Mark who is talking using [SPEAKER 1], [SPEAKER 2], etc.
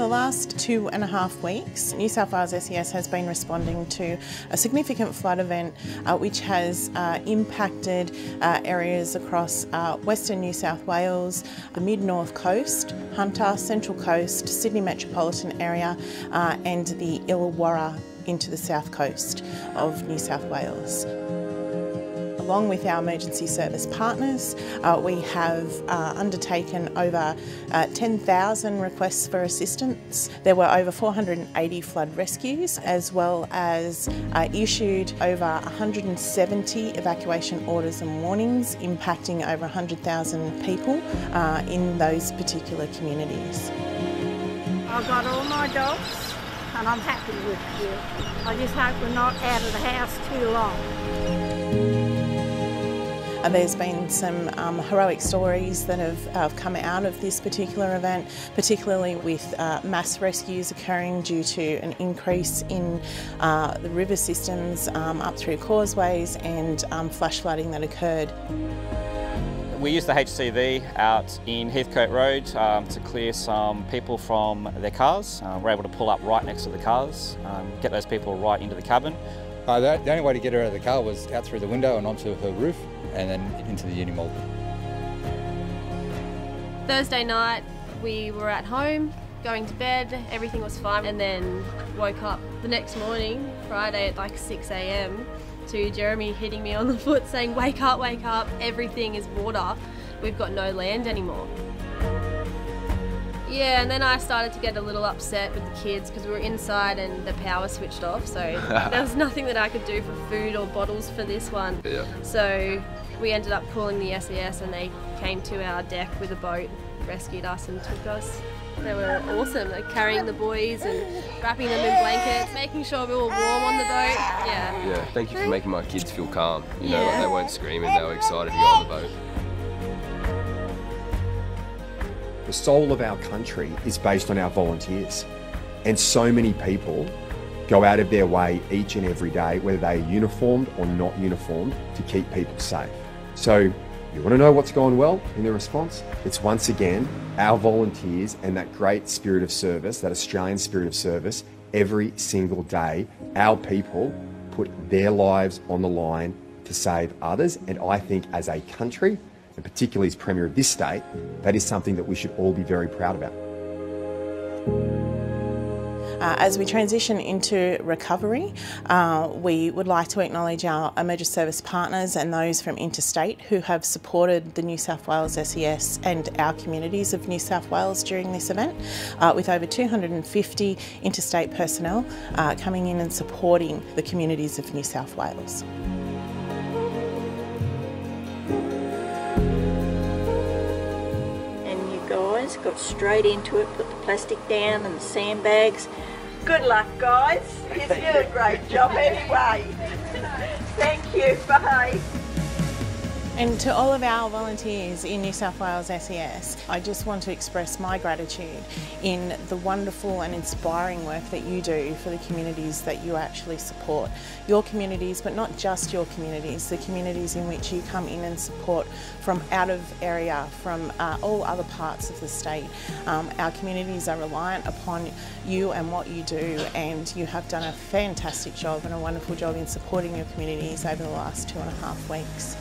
[SPEAKER 1] the last 2.5 weeks, New South Wales SES has been responding to a significant flood event which has impacted areas across Western New South Wales, the mid-north coast, Hunter, Central Coast, Sydney metropolitan area and the Illawarra into the south coast of New South Wales. Along with our emergency service partners, we have undertaken over 10,000 requests for assistance. There were over 480 flood rescues, as well as issued over 170 evacuation orders and warnings, impacting over 100,000 people in those particular communities.
[SPEAKER 2] I've got all my dogs and I'm happy with you. I just hope we're not out of the house too long.
[SPEAKER 1] There's been some heroic stories that have come out of this particular event, particularly with mass rescues occurring due to an increase in the river systems up through causeways and flash flooding that occurred.
[SPEAKER 3] We used the HCV out in Heathcote Road to clear some people from their cars. We're able to pull up right next to the cars, get those people right into the cabin.
[SPEAKER 4] The only way to get her out of the car was out through the window and onto her roof and then into the Unimall.
[SPEAKER 5] Thursday night we were at home, going to bed, everything was fine, and then woke up the next morning, Friday at like 6 AM, to Jeremy hitting me on the foot saying, wake up, everything is water, we've got no land anymore. Yeah, and then I started to get a little upset with the kids because we were inside and the power switched off, so there was nothing that I could do for food or bottles for this one.
[SPEAKER 6] Yeah. So
[SPEAKER 5] we ended up calling the SES and they came to our deck with a boat, rescued us and took us. They were awesome, like carrying the boys and wrapping them in blankets, making sure we were warm on the boat.
[SPEAKER 6] yeah, thank you for making my kids feel calm. You know, like they weren't screaming, they were excited to go on the boat.
[SPEAKER 7] The soul of our country is based on our volunteers, and so many people go out of their way each and every day, whether they are uniformed or not uniformed, to keep people safe. So you want to know what's going well in the response? It's once again our volunteers and that great spirit of service, that Australian spirit of service. Every single day our people put their lives on the line to save others, and I think as a country, and particularly as Premier of this state, that is something that we should all be very proud about.
[SPEAKER 1] As we transition into recovery, we would like to acknowledge our emergency service partners and those from Interstate who have supported the New South Wales SES and our communities of New South Wales during this event, with over 250 interstate personnel coming in and supporting the communities of New South Wales.
[SPEAKER 2] Got straight into it, put the plastic down and the sandbags. Good luck, guys. You did a great job anyway. Thank you, bye.
[SPEAKER 1] And to all of our volunteers in New South Wales SES, I just want to express my gratitude in the wonderful and inspiring work that you do for the communities that you actually support. Your communities, but not just your communities, the communities in which you come in and support from out of area, from all other parts of the state. Our communities are reliant upon you and what you do, and you have done a fantastic job and a wonderful job in supporting your communities over the last 2.5 weeks.